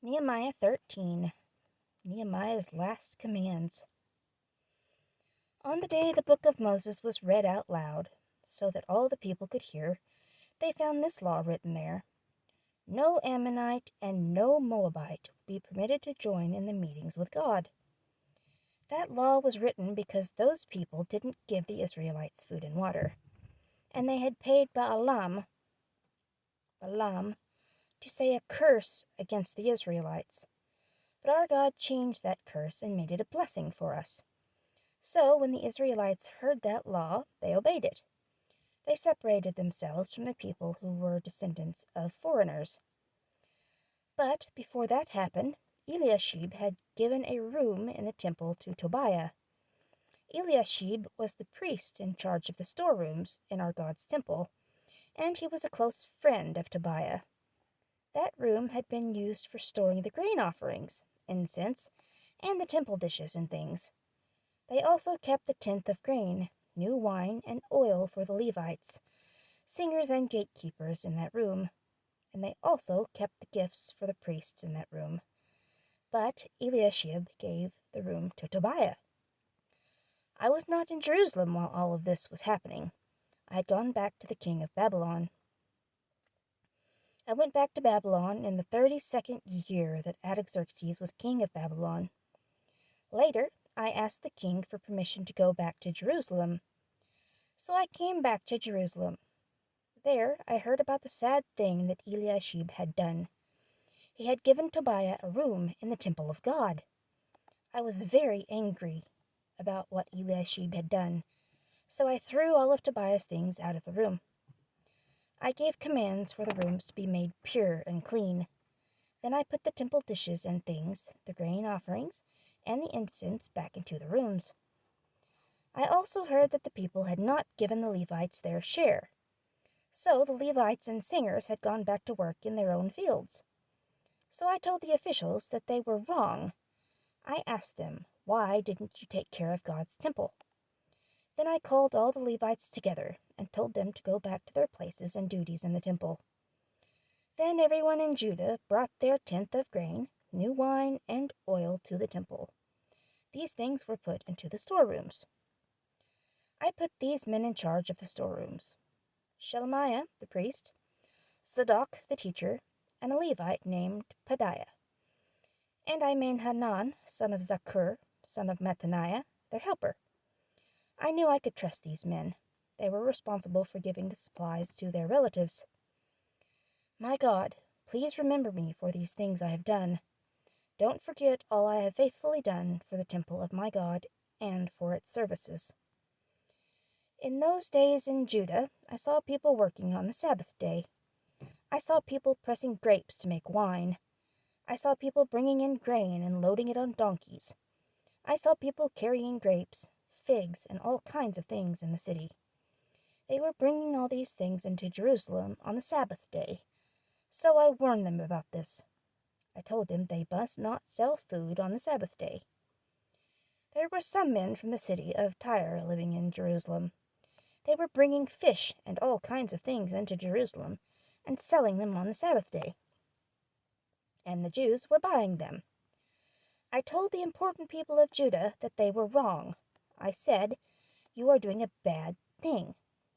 Nehemiah 13. Nehemiah's last commands. On the day the book of Moses was read out loud, so that all the people could hear, they found this law written there. No Ammonite and no Moabite would be permitted to join in the meetings with God. That law was written because those people didn't give the Israelites food and water, and they had paid Balaam, to say a curse against the Israelites. But our God changed that curse and made it a blessing for us. So when the Israelites heard that law, they obeyed it. They separated themselves from the people who were descendants of foreigners. But before that happened, Eliashib had given a room in the temple to Tobiah. Eliashib was the priest in charge of the storerooms in our God's temple, and he was a close friend of Tobiah. That room had been used for storing the grain offerings, incense, and the temple dishes and things. They also kept the tenth of grain, new wine, and oil for the Levites, singers and gatekeepers in that room, and they also kept the gifts for the priests in that room. But Eliashib gave the room to Tobiah. I was not in Jerusalem while all of this was happening. I had gone back to the king of Babylon. I went back to Babylon in the 32nd year that Artaxerxes was king of Babylon. Later, I asked the king for permission to go back to Jerusalem. So I came back to Jerusalem. There, I heard about the sad thing that Eliashib had done. He had given Tobiah a room in the temple of God. I was very angry about what Eliashib had done, so I threw all of Tobiah's things out of the room. I gave commands for the rooms to be made pure and clean. Then I put the temple dishes and things, the grain offerings, and the incense back into the rooms. I also heard that the people had not given the Levites their share. So the Levites and singers had gone back to work in their own fields. So I told the officials that they were wrong. I asked them, why didn't you take care of God's temple? Then I called all the Levites together and told them to go back to their places and duties in the temple. Then everyone in Judah brought their tenth of grain, new wine, and oil to the temple. These things were put into the storerooms. I put these men in charge of the storerooms: Shelemiah, the priest, Zadok, the teacher, and a Levite named Pedaiah. And I made Hanan, son of Zakur, son of Mattaniah, their helper. I knew I could trust these men. They were responsible for giving the supplies to their relatives. My God, please remember me for these things I have done. Don't forget all I have faithfully done for the temple of my God and for its services. In those days in Judah, I saw people working on the Sabbath day. I saw people pressing grapes to make wine. I saw people bringing in grain and loading it on donkeys. I saw people carrying grapes, figs, and all kinds of things in the city. They were bringing all these things into Jerusalem on the Sabbath day, so I warned them about this. I told them they must not sell food on the Sabbath day. There were some men from the city of Tyre living in Jerusalem. They were bringing fish and all kinds of things into Jerusalem and selling them on the Sabbath day. And the Jews were buying them. I told the important people of Judah that they were wrong. I said, you are doing a bad thing,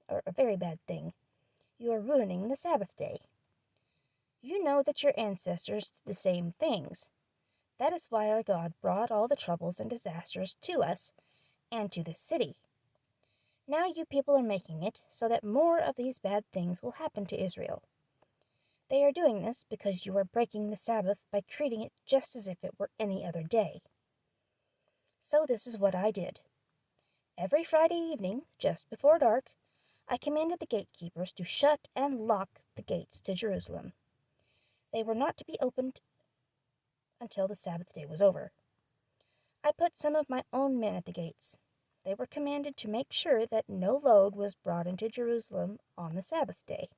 or a very bad thing. You are ruining the Sabbath day. You know that your ancestors did the same things. That is why our God brought all the troubles and disasters to us and to this city. Now you people are making it so that more of these bad things will happen to Israel. They are doing this because you are breaking the Sabbath by treating it just as if it were any other day. So this is what I did. Every Friday evening, just before dark, I commanded the gatekeepers to shut and lock the gates to Jerusalem. They were not to be opened until the Sabbath day was over. I put some of my own men at the gates. They were commanded to make sure that no load was brought into Jerusalem on the Sabbath day.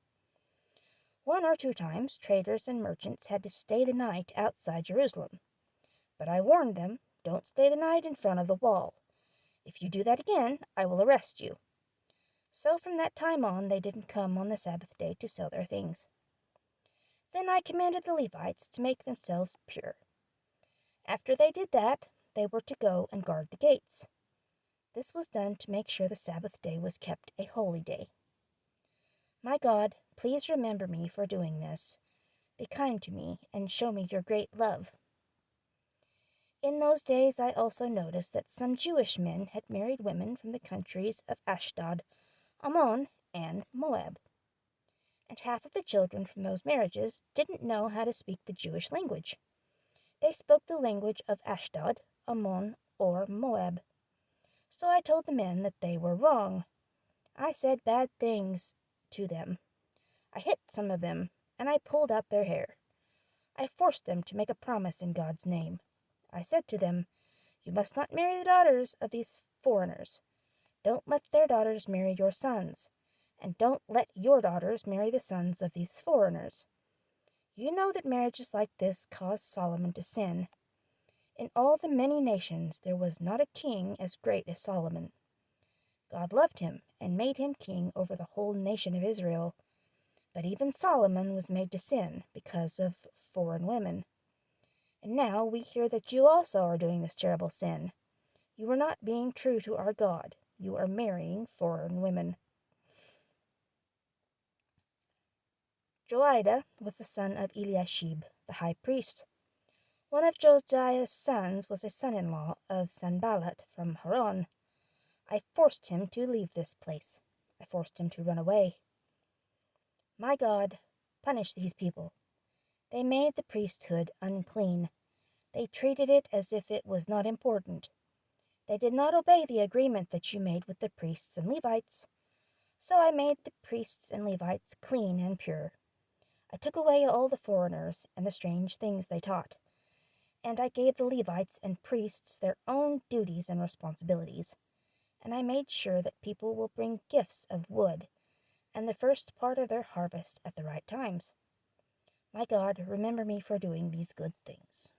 1 or 2 times, traders and merchants had to stay the night outside Jerusalem. But I warned them, don't stay the night in front of the wall. If you do that again, I will arrest you. So from that time on, they didn't come on the Sabbath day to sell their things. Then I commanded the Levites to make themselves pure. After they did that, they were to go and guard the gates. This was done to make sure the Sabbath day was kept a holy day. My God, please remember me for doing this. Be kind to me and show me your great love. In those days I also noticed that some Jewish men had married women from the countries of Ashdod, Ammon, and Moab. And half of the children from those marriages didn't know how to speak the Jewish language. They spoke the language of Ashdod, Ammon, or Moab. So I told the men that they were wrong. I said bad things to them. I hit some of them, and I pulled out their hair. I forced them to make a promise in God's name. I said to them, "You must not marry the daughters of these foreigners. Don't let their daughters marry your sons, and don't let your daughters marry the sons of these foreigners. You know that marriages like this caused Solomon to sin. In all the many nations there was not a king as great as Solomon. God loved him and made him king over the whole nation of Israel. But even Solomon was made to sin because of foreign women. And now we hear that you also are doing this terrible sin. You are not being true to our God. You are marrying foreign women." Joiada was the son of Eliashib, the high priest. One of Josiah's sons was a son-in-law of Sanballat from Haran. I forced him to leave this place. I forced him to run away. My God, punish these people. They made the priesthood unclean. They treated it as if it was not important. They did not obey the agreement that you made with the priests and Levites. So I made the priests and Levites clean and pure. I took away all the foreigners and the strange things they taught. And I gave the Levites and priests their own duties and responsibilities. And I made sure that people will bring gifts of wood and the first part of their harvest at the right times. My God, remember me for doing these good things.